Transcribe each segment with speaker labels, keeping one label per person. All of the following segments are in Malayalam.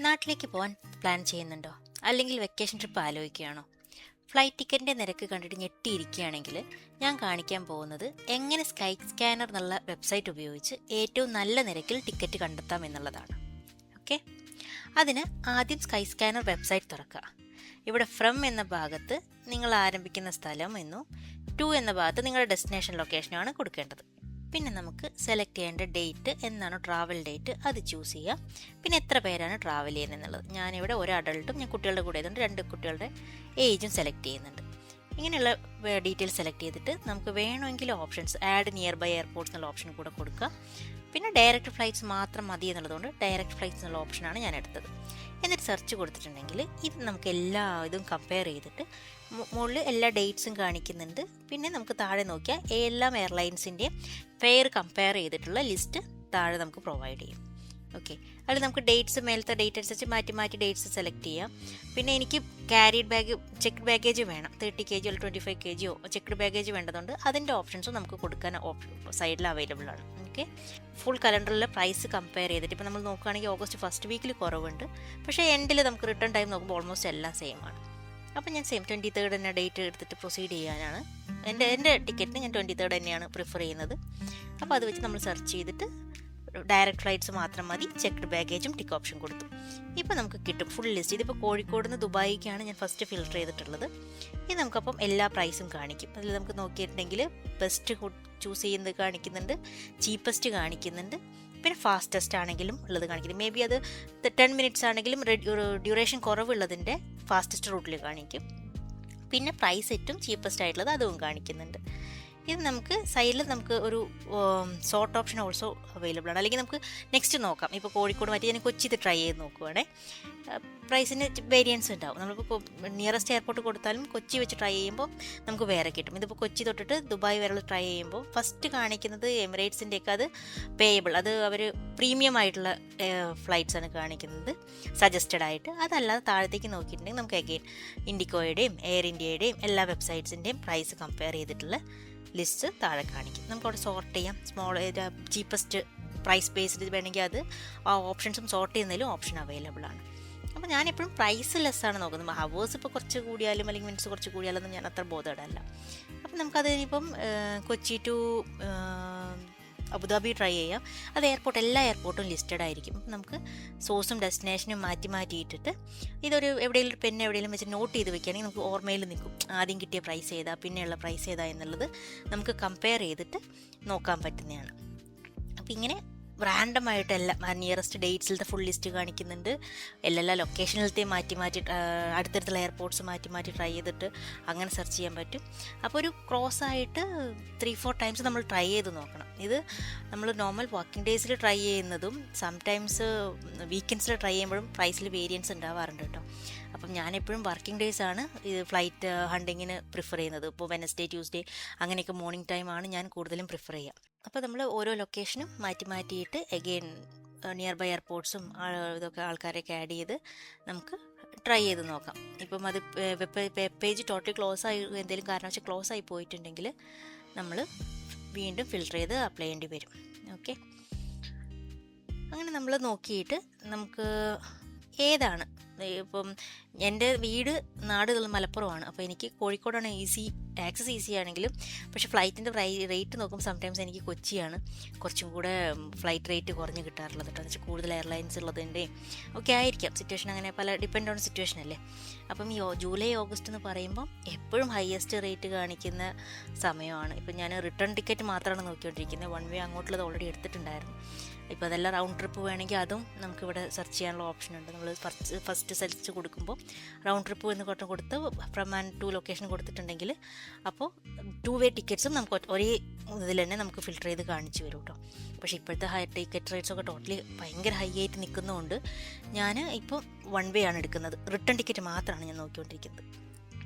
Speaker 1: നാട്ടിലേക്ക് പോകാൻ പ്ലാൻ ചെയ്യുന്നുണ്ടോ? അല്ലെങ്കിൽ വെക്കേഷൻ ട്രിപ്പ് ആലോചിക്കുകയാണോ? ഫ്ലൈറ്റ് ടിക്കറ്റിൻ്റെ നിരക്ക് കണ്ടിട്ട് ഞെട്ടിയിരിക്കുകയാണെങ്കിൽ ഞാൻ കാണിക്കാൻ പോകുന്നത് എങ്ങനെ സ്കൈ സ്കാനർ എന്നുള്ള വെബ്സൈറ്റ് ഉപയോഗിച്ച് ഏറ്റവും നല്ല നിരക്കിൽ ടിക്കറ്റ് കണ്ടെത്താം എന്നുള്ളതാണ്. ഓക്കെ, അതിന് ആദ്യം സ്കൈ സ്കാനർ വെബ്സൈറ്റ് തുറക്കുക. ഇവിടെ ഫ്രം എന്ന ഭാഗത്ത് നിങ്ങൾ ആരംഭിക്കുന്ന സ്ഥലം എന്നും ടു എന്ന ഭാഗത്ത് നിങ്ങളുടെ ഡെസ്റ്റിനേഷൻ ലൊക്കേഷനാണ് കൊടുക്കേണ്ടത്. പിന്നെ നമുക്ക് സെലക്ട് ചെയ്യേണ്ട ഡേറ്റ് എന്നാണ് ട്രാവൽ ഡേറ്റ്, അത് ചൂസ് ചെയ്യുക. പിന്നെ എത്ര പേരാണ് ട്രാവൽ ചെയ്യുന്നത് എന്നുള്ളത്. ഞാനിവിടെ ഒരു അഡൾട്ടും ഞാൻ കുട്ടികളുടെ കൂടെ ആയതുകൊണ്ട് 2 കുട്ടികളുടെ ഏജും സെലക്ട് ചെയ്യുന്നുണ്ട്. ഇങ്ങനെയുള്ള ഡീറ്റെയിൽസ് സെലക്ട് ചെയ്തിട്ട് നമുക്ക് വേണമെങ്കിൽ options add nearby airports എന്നുള്ള ഓപ്ഷൻ കൂടെ കൊടുക്കുക. പിന്നെ ഡയറക്റ്റ് ഫ്ലൈറ്റ്സ് മാത്രം മതി എന്നുള്ളതുകൊണ്ട് ഡയറക്റ്റ് ഫ്ലൈറ്റ്സ് എന്നുള്ള ഓപ്ഷനാണ് ഞാൻ എടുത്തത്. എന്നിട്ട് സെർച്ച് കൊടുത്തിട്ടുണ്ടെങ്കിൽ ഇത് നമുക്ക് എല്ലാ ഇതും കമ്പയർ ചെയ്തിട്ട് മുകളിൽ എല്ലാ ഡേറ്റ്സും കാണിക്കുന്നുണ്ട്. പിന്നെ നമുക്ക് താഴെ നോക്കിയാൽ എല്ലാ എയർലൈൻസിൻ്റെയും ഫെയർ കമ്പയർ ചെയ്തിട്ടുള്ള ലിസ്റ്റ് താഴെ നമുക്ക് പ്രൊവൈഡ് ചെയ്യും. ഓക്കെ, അതിൽ നമുക്ക് ഡേറ്റ്സ് മേലത്തെ ഡേറ്റ് അനുസരിച്ച് മാറ്റി ഡേറ്റ്സ് സെലക്ട് ചെയ്യാം. പിന്നെ എനിക്ക് ക്യാരിഡ് ബാഗ് ചെക്ക്ഡ് ബാഗേജ് വേണം, 30 kg അല്ലെങ്കിൽ 25 kg ചെക്ക്ഡ് ബാഗേജ് വേണ്ടതുകൊണ്ട് അതിൻ്റെ ഓപ്ഷൻസും നമുക്ക് കൊടുക്കാൻ സൈഡിൽ അവൈലബിൾ ആണ്. ഓക്കെ, ഫുൾ കലണ്ടറിലെ പ്രൈസ് കമ്പയർ ചെയ്തിട്ട് ഇപ്പോൾ നമ്മൾ നോക്കുകയാണെങ്കിൽ ഓഗസ്റ്റ് ഫസ്റ്റ് വീക്കിൽ കുറവുണ്ട്, പക്ഷേ എൻഡിൽ നമുക്ക് റിട്ടേൺ ടൈം നോക്കുമ്പോൾ ഓൾമോസ്റ്റ് എല്ലാം സെയിം ആണ്. അപ്പോൾ ഞാൻ സെയിം 23rd തന്നെ ഡേറ്റ് എടുത്തിട്ട് പ്രൊസീഡ് ചെയ്യാനാണ് എൻ്റെ ടിക്കറ്റിന് ഞാൻ 23rd തന്നെയാണ് പ്രിഫർ ചെയ്യുന്നത്. അപ്പോൾ അത് വെച്ച് നമ്മൾ സെർച്ച് ചെയ്തിട്ട് ഡയറക്റ്റ് ഫ്ലൈറ്റ്സ് മാത്രം മതി, ചെക്ക്ഡ് ബാഗേജും ടിക്ക് ഓപ്ഷൻ കൊടുത്തു. ഇപ്പോൾ നമുക്ക് കിട്ടും ഫുൾ ലിസ്റ്റ്. ഇതിപ്പോൾ കോഴിക്കോട് നിന്ന് ദുബായിക്കാണ് ഞാൻ ഫസ്റ്റ് ഫിൽട്ടർ ചെയ്തിട്ടുള്ളത്. ഇത് നമുക്കപ്പം എല്ലാ പ്രൈസും കാണിക്കും. അതിൽ നമുക്ക് നോക്കിയിട്ടുണ്ടെങ്കിൽ ബെസ്റ്റ് ചൂസ് ചെയ്യുന്നത് കാണിക്കുന്നുണ്ട്, ചീപ്പസ്റ്റ് കാണിക്കുന്നുണ്ട്, പിന്നെ ഫാസ്റ്റസ്റ്റ് ആണെങ്കിലും ഉള്ളത് കാണിക്കുന്നത്. മേ ബി അത് 10 minutes ആണെങ്കിലും ഡ്യൂറേഷൻ കുറവുള്ളതിൻ്റെ ഫാസ്റ്റസ്റ്റ് റൂട്ടിൽ കാണിക്കും. പിന്നെ പ്രൈസ് ഏറ്റവും ചീപ്പസ്റ്റ് ആയിട്ടുള്ളത് അതും കാണിക്കുന്നുണ്ട്. ഇത് നമുക്ക് സൈഡിൽ നമുക്ക് ഒരു സോർട്ട് ഓപ്ഷൻ ഓൾസോ അവൈലബിൾ ആണ്. അല്ലെങ്കിൽ നമുക്ക് നെക്സ്റ്റ് നോക്കാം. ഇപ്പോൾ കോഴിക്കോട് മാറ്റി ഞാൻ കൊച്ചിയിൽ ട്രൈ ചെയ്ത് നോക്കുവാണേ. പ്രൈസിന് വേരിയൻസ് ഉണ്ടാവും. നമ്മളിപ്പോൾ നിയറസ്റ്റ് എയർപോർട്ട് കൊടുത്താലും കൊച്ചി വെച്ച് ട്രൈ ചെയ്യുമ്പോൾ നമുക്ക് വേറെ കിട്ടും. ഇതിപ്പോൾ കൊച്ചി തൊട്ടിട്ട് ദുബായ് വരെ ട്രൈ ചെയ്യുമ്പോൾ ഫസ്റ്റ് കാണിക്കുന്നത് എമിറേറ്റ്സിൻ്റെയൊക്കെ അത് പേയബിൾ, അത് അവർ പ്രീമിയം ആയിട്ടുള്ള ഫ്ലൈറ്റ്സ് ആണ് കാണിക്കുന്നത് സജസ്റ്റഡ് ആയിട്ട്. അതല്ലാതെ താഴത്തേക്ക് നോക്കിയിട്ടുണ്ടെങ്കിൽ നമുക്ക് അഗെയിൻ ഇൻഡിഗോയുടെയും എയർ ഇന്ത്യയുടെയും എല്ലാ വെബ്സൈറ്റ്സിൻ്റെയും പ്രൈസ് കമ്പയർ ചെയ്തിട്ടുള്ള ലിസ്റ്റ് താഴെ കാണിക്കും. നമുക്കവിടെ സോർട്ട് ചെയ്യാം. ചീപ്പസ്റ്റ് പ്രൈസ് ബേസ്ഡ് വേണമെങ്കിൽ അത് ആ ഓപ്ഷൻസും സോർട്ട് ചെയ്യുന്നതിലും ഓപ്ഷൻ അവൈലബിൾ ആണ്. അപ്പോൾ ഞാനെപ്പോഴും പ്രൈസ് ലെസ്സാണ് നോക്കുന്നത്. ഹവേഴ്സ് ഇപ്പോൾ കുറച്ച് കൂടിയാലും അല്ലെങ്കിൽ മിനിറ്റ്സ് കുറച്ച് കൂടിയാലൊന്നും ഞാൻ അത്ര ബോധേഡല്ല. അപ്പം നമുക്കത് ഇനിയിപ്പം കൊച്ചി ടു അബുദാബി ട്രൈ ചെയ്യാം. അത് എല്ലാ എയർപോർട്ടും ലിസ്റ്റഡ് ആയിരിക്കും. നമുക്ക് സോഴ്സും ഡെസ്റ്റിനേഷനും മാറ്റിയിട്ടിട്ട് ഇതൊരു എവിടെയെങ്കിലും എവിടെയെങ്കിലും വെച്ച് നോട്ട് ചെയ്ത് വെക്കുകയാണെങ്കിൽ നമുക്ക് ഓർമ്മയിൽ നിൽക്കും ആദ്യം കിട്ടിയ പ്രൈസ് ഏതാ പിന്നെയുള്ള പ്രൈസ് ഏതാ എന്നുള്ളത് നമുക്ക് കമ്പയർ ചെയ്തിട്ട് നോക്കാൻ പറ്റുന്നതാണ്. അപ്പോൾ ഇങ്ങനെ റാൻഡമായിട്ട് എല്ലാം നിയറസ്റ്റ് ഡേറ്റ്സിലത്തെ ഫുൾ ലിസ്റ്റ് കാണിക്കുന്നുണ്ട്. എല്ലാ ലൊക്കേഷനിലത്തെയും മാറ്റി അടുത്തടുത്തുള്ള എയർപോർട്ട്സ് മാറ്റി ട്രൈ ചെയ്തിട്ട് അങ്ങനെ സെർച്ച് ചെയ്യാൻ പറ്റും. അപ്പോൾ ഒരു ക്രോസ് ആയിട്ട് 3-4 ടൈംസ് നമ്മൾ ട്രൈ ചെയ്ത് നോക്കണം. ഇത് നമ്മൾ നോർമൽ വർക്കിംഗ് ഡേയ്സിൽ ട്രൈ ചെയ്യുന്നതും സംടൈംസ് വീക്കെൻഡ്സിൽ ട്രൈ ചെയ്യുമ്പോഴും പ്രൈസിൽ വേരിയൻസ് ഉണ്ടാവാറുണ്ട് കേട്ടോ. അപ്പം ഞാനെപ്പോഴും വർക്കിംഗ് ഡേയ്സ് ആണ് ഇത് ഫ്ലൈറ്റ് ഹണ്ടിങ്ങിന് പ്രിഫർ ചെയ്യുന്നത്. ഇപ്പോൾ വെനസ്ഡേ ട്യൂസ്ഡേ അങ്ങനെയൊക്കെ മോർണിംഗ് ടൈമാണ് ഞാൻ കൂടുതലും പ്രിഫർ ചെയ്യുക. അപ്പോൾ നമ്മൾ ഓരോ ലൊക്കേഷനും മാറ്റിയിട്ട് എഗെയിൻ നിയർ ബൈ എയർപോർട്ട്സും ഇതൊക്കെ ആൾക്കാരെയൊക്കെ ആഡ് ചെയ്ത് നമുക്ക് ട്രൈ ചെയ്ത് നോക്കാം. ഇപ്പം അത് വെബ് പേജ് ടോട്ടലി ക്ലോസ് ആയി എന്തെങ്കിലും കാരണവശാൽ ക്ലോസ് ആയി പോയിട്ടുണ്ടെങ്കിൽ നമ്മൾ വീണ്ടും ഫിൽട്ടർ ചെയ്ത് അപ്ലൈ ചെയ്യേണ്ടി വരും. ഓക്കെ, അങ്ങനെ നമ്മൾ നോക്കിയിട്ട് നമുക്ക് ഏതാണ് ഇപ്പം എൻ്റെ നാട് മലപ്പുറമാണ്. അപ്പോൾ എനിക്ക് കോഴിക്കോടാണ് ആക്സസ് ഈസി ആണെങ്കിലും പക്ഷേ ഫ്ലൈറ്റിൻ്റെ റേറ്റ് നോക്കുമ്പോൾ സംടൈംസ് എനിക്ക് കൊച്ചിയാണ് കുറച്ചും കൂടെ ഫ്ലൈറ്റ് റേറ്റ് കുറഞ്ഞ് കിട്ടാറുള്ളത് കേട്ടോ. എന്ന് വെച്ചാൽ കൂടുതൽ എയർലൈൻസ് ഉള്ളതിൻ്റെയും ഒക്കെ ആയിരിക്കാം. സിറ്റുവേഷൻ അങ്ങനെ ഡിപ്പെൻഡ് ഓൺ സിറ്റുവേഷൻ അല്ലേ. അപ്പം ഈ ജൂലൈ ഓഗസ്റ്റ് എന്ന് പറയുമ്പം എപ്പോഴും ഹയസ്റ്റ് റേറ്റ് കാണിക്കുന്ന സമയമാണ്. ഇപ്പം ഞാൻ റിട്ടേൺ ടിക്കറ്റ് മാത്രമാണ് നോക്കിക്കൊണ്ടിരിക്കുന്നത്. 1 way അങ്ങോട്ടുള്ളത് ഓൾറെഡി എടുത്തിട്ടുണ്ടായിരുന്നു. ഇപ്പോൾ അതെല്ലാം റൗണ്ട് ട്രിപ്പ് വേണമെങ്കിൽ അതും നമുക്കിവിടെ സെർച്ച് ചെയ്യാനുള്ള ഓപ്ഷൻ ഉണ്ട്. നമ്മൾ ഫസ്റ്റ് സെർച്ച് കൊടുക്കുമ്പോൾ റൗണ്ട് ട്രിപ്പ് എന്ന് കൊടുത്ത് ഫ്രം ആൻഡ് ടു ലൊക്കേഷൻ കൊടുത്തിട്ടുണ്ടെങ്കിൽ അപ്പോൾ 2 way ടിക്കറ്റ്സും നമുക്ക് ഒരേ ഇതിൽ തന്നെ നമുക്ക് ഫിൽട്ടർ ചെയ്ത് കാണിച്ചു വരും കേട്ടോ. പക്ഷേ ഇപ്പോഴത്തെ ടിക്കറ്റ് റേറ്റ്സൊക്കെ ടോട്ടലി ഭയങ്കര ഹൈ ആയിട്ട് നിൽക്കുന്നതുകൊണ്ട് ഞാൻ ഇപ്പോൾ 1 way ആണ് എടുക്കുന്നത്. റിട്ടേൺ ടിക്കറ്റ് മാത്രമാണ് ഞാൻ നോക്കിക്കൊണ്ടിരിക്കുന്നത്.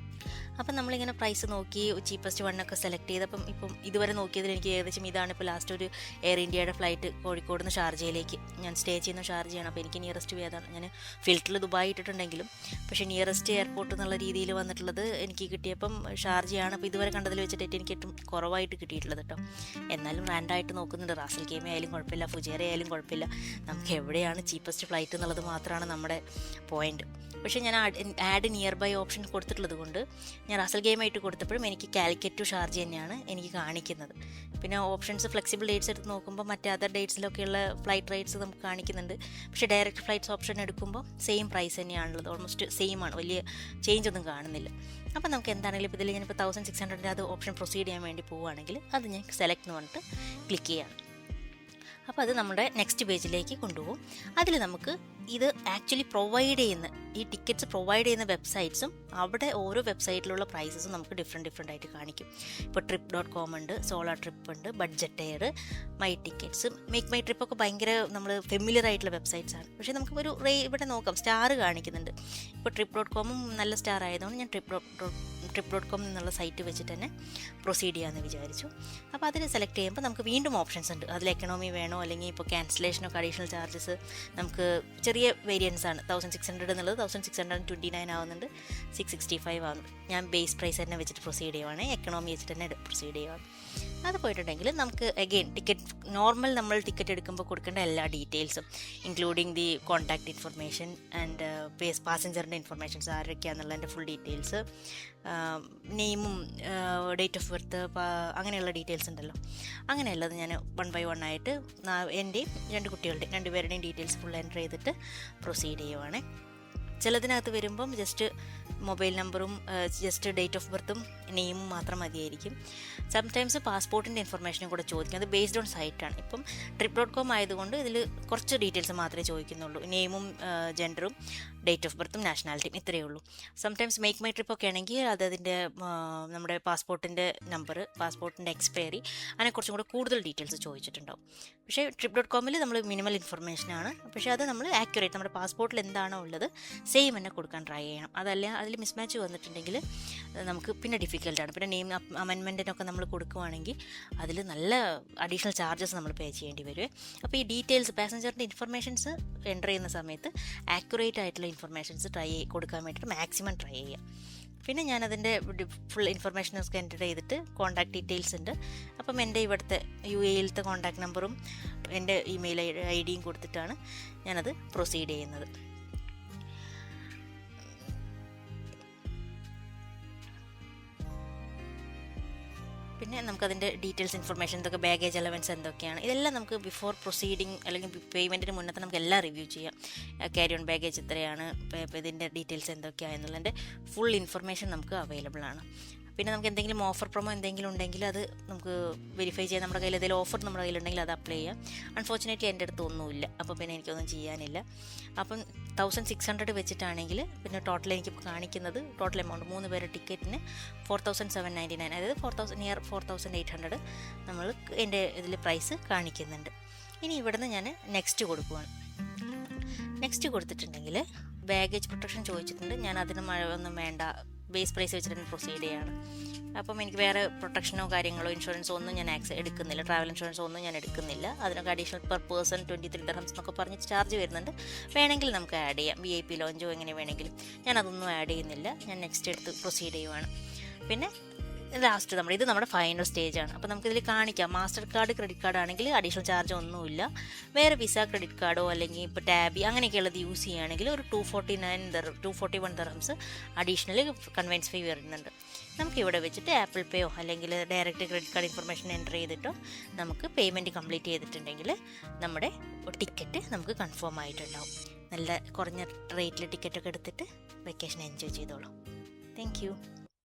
Speaker 1: അപ്പം നമ്മളിങ്ങനെ പ്രൈസ് നോക്കി ചീപ്പസ്റ്റ് വണ്ണൊക്കെ സെലക്ട് ചെയ്തപ്പം ഇപ്പം ഇതുവരെ നോക്കിയതിൽ എനിക്ക് ഏകദേശം ഇതാണ് ഇപ്പോൾ ലാസ്റ്റ് ഒരു എയർ ഇന്ത്യയുടെ ഫ്ലൈറ്റ് കോഴിക്കോട് നിന്ന് ഷാർജയിലേക്ക്. ഞാൻ സ്റ്റേ ചെയ്യുന്ന ഷാർജയാണ്, അപ്പോൾ എനിക്ക് നിയറസ്റ്റ് ഏതാണ്. ഞാൻ ഫിൽറ്ററിൽ ദുബായ് ഇട്ടിട്ടുണ്ടെങ്കിലും പക്ഷേ നിയറസ്റ്റ് എയർപോർട്ട് എന്നുള്ള രീതിയിൽ വന്നിട്ടുള്ളത് എനിക്ക് കിട്ടിയപ്പം ഷാർജയാണ്. അപ്പോൾ ഇതുവരെ കണ്ടതിൽ വെച്ചിട്ട് എനിക്ക് ഏറ്റവും കുറവായിട്ട് കിട്ടിയിട്ടുള്ളത് കേട്ടോ. എന്നാലും റാൻഡായിട്ട് നോക്കുന്നുണ്ട്. റാസൽ ഖൈമ ആയാലും കുഴപ്പമില്ല, ഫുജേറ ആയാലും കുഴപ്പമില്ല, നമുക്ക് എവിടെയാണ് ചീപ്പസ്റ്റ് ഫ്ലൈറ്റ് എന്നുള്ളത് മാത്രമാണ് നമ്മുടെ പോയിന്റ്. പക്ഷേ ഞാൻ ആഡ് നിയർ ബൈ ഓപ്ഷൻ കൊടുത്തിട്ടുള്ളത് കൊണ്ട് ഞാൻ റാസൽ ഖൈമയായിട്ട് കൊടുത്തപ്പോഴും എനിക്ക് കാലിക്കറ്റ് ടു ഷാർജ തന്നെയാണ് എനിക്ക് കാണിക്കുന്നത്. പിന്നെ ഓപ്ഷൻസ് ഫ്ലെക്സിബിൾ ഡേറ്റ്സ് എടുത്ത് നോക്കുമ്പോൾ മറ്റേ അതർ ഡേറ്റ്സിലൊക്കെയുള്ള ഫ്ലൈറ്റ് റേറ്റ്സ് നമുക്ക് കാണിക്കുന്നുണ്ട്. പക്ഷേ ഡയറക്റ്റ് ഫ്ലൈറ്റ്സ് ഓപ്ഷൻ എടുക്കുമ്പോൾ സെയിം പ്രൈസ് തന്നെയാണുള്ളത്, ഓൾമോസ്റ്റ് സെയിം ആണ്, വലിയ ചേഞ്ച് ഒന്നും കാണുന്നില്ല. അപ്പോൾ നമുക്ക് എന്താണെങ്കിലും ഇപ്പോൾ ഇതിൽ ഞാനിപ്പോൾ 1600 അത് ഓപ്ഷൻ പ്രൊസീഡ് ചെയ്യാൻ വേണ്ടി പോവുകയാണെങ്കിൽ അത് ഞാൻ സെലക്ട് എന്ന് പറഞ്ഞിട്ട് ക്ലിക്ക് ചെയ്യാണ്. അപ്പോൾ അത് നമ്മുടെ നെക്സ്റ്റ് പേജിലേക്ക് കൊണ്ടുപോകും. അതിൽ നമുക്ക് ഇത് ആക്ച്വലി പ്രൊവൈഡ് ചെയ്യുന്ന ഈ ടിക്കറ്റ്സ് പ്രൊവൈഡ് ചെയ്യുന്ന വെബ്സൈറ്റ്സും അവിടെ ഓരോ വെബ്സൈറ്റിലുള്ള പ്രൈസസും നമുക്ക് ഡിഫറെൻ്റ് ആയിട്ട് കാണിക്കും. ഇപ്പോൾ trip.com ഉണ്ട്, സോളാർ ട്രിപ്പ് ഉണ്ട്, budget air, my tickets, make my ട്രിപ്പൊക്കെ ഭയങ്കര നമ്മൾ ഫെമിലിയർ ആയിട്ടുള്ള വെബ്സൈറ്റ്സ് ആണ്. പക്ഷേ നമുക്ക് ഒരു ഇവിടെ നോക്കാം, സ്റ്റാർ കാണിക്കുന്നുണ്ട്. ഇപ്പോൾ trip.com നല്ല സ്റ്റാർ ആയതുകൊണ്ട് ഞാൻ trip.com എന്നുള്ള സൈറ്റ് വെച്ചിട്ട് തന്നെ പ്രൊസീഡ് ചെയ്യാമെന്ന് വിചാരിച്ചു. അപ്പോൾ അതിൽ സെലക്ട് ചെയ്യുമ്പോൾ നമുക്ക് വീണ്ടും ഓപ്ഷൻസ് ഉണ്ട്. അതിൽ എക്കണോമി വേണോ അല്ലെങ്കിൽ ഇപ്പോൾ ക്യാൻസലേഷനൊക്കെ അഡീഷണൽ ചാർജസ് നമുക്ക് ചെറിയ വേരിയൻസ് ആണ്. 1600 എന്നുള്ളത് 1629 ആവുന്നുണ്ട്, 665 ആവുന്നുണ്ട്. ഞാൻ ബേസ് പ്രൈസ് തന്നെ വെച്ചിട്ട് പ്രൊസീഡ് ചെയ്യുവാണ്, എക്കണോമി വെച്ചിട്ട് തന്നെ പ്രൊസീഡ് ചെയ്യുവാണ്. അത് പോയിട്ടുണ്ടെങ്കിൽ നമുക്ക് അഗെയിൻ ടിക്കറ്റ് നോർമൽ നമ്മൾ ടിക്കറ്റ് എടുക്കുമ്പോൾ കൊടുക്കേണ്ട എല്ലാ ഡീറ്റെയിൽസും including the contact information and പാസഞ്ചറിൻ്റെ ഇൻഫർമേഷൻസ് ആരൊക്കെയാണെന്നുള്ളതിൻ്റെ ഫുൾ ഡീറ്റെയിൽസ്, നെയിമും ഡേറ്റ് ഓഫ് ബർത്ത്, അങ്ങനെയുള്ള ഡീറ്റെയിൽസ് ഉണ്ടല്ലോ. അങ്ങനെയുള്ളത് ഞാൻ 1 by 1 ആയിട്ട് എൻ്റെയും 2 കുട്ടികളുടെയും 2 പേരുടെയും ഡീറ്റെയിൽസ് ഫുൾ എൻ്റർ ചെയ്തിട്ട് പ്രൊസീഡ് ചെയ്യുവാണ്. ചിലതിനകത്ത് വരുമ്പം ജസ്റ്റ് മൊബൈൽ നമ്പറും ജസ്റ്റ് ഡേറ്റ് ഓഫ് ബർത്തും നെയിമും മാത്രം മതിയായിരിക്കും. സംടൈംസ് പാസ്പോർട്ടിൻ്റെ ഇൻഫർമേഷനും കൂടെ ചോദിക്കും. അത് ബേസ്ഡ് ഓൺ സൈറ്റാണ്. ഇപ്പം trip.com ആയതുകൊണ്ട് ഇതിൽ കുറച്ച് ഡീറ്റെയിൽസ് മാത്രമേ ചോദിക്കുന്നുള്ളൂ, നെയിമും ജെൻഡറും ഡേറ്റ് ഓഫ് ബർത്തും നാഷണാലിറ്റിയും, ഇത്രയേ ഉള്ളൂ. സംടൈംസ് മേക്ക് മൈ ട്രിപ്പ് ഒക്കെ ആണെങ്കിൽ അതിൻ്റെ നമ്മുടെ പാസ്പോർട്ടിൻ്റെ നമ്പർ, പാസ്പോർട്ടിൻ്റെ എക്സ്പയറി, അങ്ങനെ കുറച്ചും കൂടെ കൂടുതൽ ഡീറ്റെയിൽസ് ചോദിച്ചിട്ടുണ്ടാവും. പക്ഷേ trip.com നമ്മൾ മിനിമൽ ഇൻഫർമേഷനാണ്. പക്ഷേ അത് നമ്മൾ ആക്യുറേറ്റ് നമ്മുടെ പാസ്പോർട്ടിൽ എന്താണോ ഉള്ളത് സെയിം തന്നെ കൊടുക്കാൻ ട്രൈ ചെയ്യണം. അതല്ല അതിൽ മിസ്മാച്ച് വന്നിട്ടുണ്ടെങ്കിൽ നമുക്ക് പിന്നെ ഡിഫിക്കൽട്ടാണ്. പിന്നെ നെയിം അമെൻമെൻറ്റിനൊക്കെ നമ്മൾ കൊടുക്കുവാണെങ്കിൽ അതിൽ നല്ല അഡീഷണൽ ചാർജസ് നമ്മൾ പേ ചെയ്യേണ്ടി വരും. അപ്പോൾ ഈ ഡീറ്റെയിൽസ് പാസഞ്ചറിൻ്റെ ഇൻഫർമേഷൻസ് എൻ്റർ ചെയ്യുന്ന സമയത്ത് ആക്യുറേറ്റ് ആയിട്ടുള്ള ഇൻഫർമേഷൻസ് കൊടുക്കാൻ വേണ്ടിയിട്ട് മാക്സിമം ട്രൈ ചെയ്യാം. പിന്നെ ഞാനതിൻ്റെ ഫുൾ ഇൻഫർമേഷനൊക്കെ എൻ്റർ ചെയ്തിട്ട് കോൺടാക്ട് ഡീറ്റെയിൽസ് ഉണ്ട്. അപ്പം എൻ്റെ ഇവിടുത്തെ UAE കോൺടാക്ട് നമ്പറും എൻ്റെ ഇമെയിൽ ID കൊടുത്തിട്ടാണ് ഞാനത് പ്രൊസീഡ് ചെയ്യുന്നത്. പിന്നെ നമുക്കതിൻ്റെ ഡീറ്റെയിൽസ് ഇൻഫർമേഷൻ എന്തൊക്കെ, ബാഗേജ് അലവൻസ് എന്തൊക്കെയാണ്, ഇതെല്ലാം നമുക്ക് ബിഫോർ പ്രൊസീഡിങ് അല്ലെങ്കിൽ പേയ്മെൻറ്റിന് മുന്നത്തെ നമുക്ക് എല്ലാം റിവ്യൂ ചെയ്യാം. ക്യാരി ഓൺ ബാഗേജ് എത്രയാണ്, ഇതിൻ്റെ ഡീറ്റെയിൽസ് എന്തൊക്കെയാണെന്നുള്ളതിൻ്റെ ഫുൾ ഇൻഫർമേഷൻ നമുക്ക് അവൈലബിൾ ആണ്. പിന്നെ നമുക്ക് എന്തെങ്കിലും ഓഫർ പ്രൊമോ എന്തെങ്കിലും ഉണ്ടെങ്കിൽ അത് നമുക്ക് വെരിഫൈ ചെയ്യാം. നമ്മുടെ കയ്യിൽ എന്തെങ്കിലും ഓഫർ നമ്മുടെ കയ്യിലുണ്ടെങ്കിൽ അത് അപ്ലൈ ചെയ്യാം. അൺഫോർച്ചുനേറ്റ്ലി എൻ്റെ അടുത്ത് ഒന്നുമില്ല, അപ്പോൾ പിന്നെ എനിക്കൊന്നും ചെയ്യാനില്ല. അപ്പം 1600 വെച്ചിട്ടാണെങ്കിൽ പിന്നെ ടോട്ടൽ എനിക്ക് കാണിക്കുന്നത് ടോട്ടൽ എമൗണ്ട് 3 പേരുടെ ടിക്കറ്റിന് 4799, അതായത് നിയർ 4800 നമ്മൾ എൻ്റെ ഇതിൽ പ്രൈസ് കാണിക്കുന്നുണ്ട്. ഇനി ഇവിടുന്ന് ഞാൻ നെക്സ്റ്റ് കൊടുക്കുവാണ്. നെക്സ്റ്റ് കൊടുത്തിട്ടുണ്ടെങ്കിൽ ബാഗേജ് പ്രൊട്ടക്ഷൻ ചോദിച്ചിട്ടുണ്ട്. ഞാൻ അതിന് ഒന്നും വേണ്ട, ബേസ് പ്രൈസ് വെച്ചിട്ട് തന്നെ പ്രൊസീഡ് ചെയ്യാണ്. അപ്പം എനിക്ക് വേറെ പ്രൊട്ടക്ഷനോ കാര്യങ്ങളോ ഇൻഷുറൻസോ ഒന്നും ഞാൻ എടുക്കുന്നില്ല, ട്രാവൽ ഇൻഷുറൻസോ ഒന്നും ഞാൻ എടുക്കുന്നില്ല. അതിനൊക്കെ അഡീഷണൽ പെർ പേഴ്സൺ 23 dirhams എന്നൊക്കെ പറഞ്ഞ് ചാർജ് വരുന്നുണ്ട്. വേണമെങ്കിൽ നമുക്ക് ആഡ് ചെയ്യാം, VIP ലോഞ്ചോ എങ്ങനെ വേണമെങ്കിലും. ഞാനതൊന്നും ആഡ് ചെയ്യുന്നില്ല, ഞാൻ നെക്സ്റ്റ് എടുത്ത് പ്രൊസീഡ് ചെയ്യുവാണ്. പിന്നെ ലാസ്റ്റ് ഇത് നമ്മുടെ ഫൈനൽ സ്റ്റേജാണ്. അപ്പോൾ നമുക്കിതിൽ കാണിക്കാം, മാസ്റ്റർ കാർഡ് ക്രെഡിറ്റ് കാർഡ് ആണെങ്കിൽ അഡീഷണൽ ചാർജ് ഒന്നുമില്ല. വേറെ വിസ ക്രെഡിറ്റ് കാർഡോ അല്ലെങ്കിൽ ഇപ്പോൾ ടാബി അങ്ങനെയൊക്കെയുള്ളത് യൂസ് ചെയ്യുകയാണെങ്കിൽ ഒരു 241 dirhams അഡീഷണൽ കൺവെൻസ് ഫീ വരുന്നുണ്ട്. നമുക്കിവിടെ വെച്ചിട്ട് ആപ്പിൾ പേയോ അല്ലെങ്കിൽ direct credit card information enter ചെയ്തിട്ടോ നമുക്ക് പേയ്മെൻറ്റ് കംപ്ലീറ്റ് ചെയ്തിട്ടുണ്ടെങ്കിൽ നമ്മുടെ ടിക്കറ്റ് നമുക്ക് കൺഫേം ആയിട്ടുണ്ടാവും. നല്ല കുറഞ്ഞ റേറ്റിൽ ടിക്കറ്റൊക്കെ എടുത്തിട്ട് വെക്കേഷൻ എൻജോയ് ചെയ്തോളൂ. Thank you.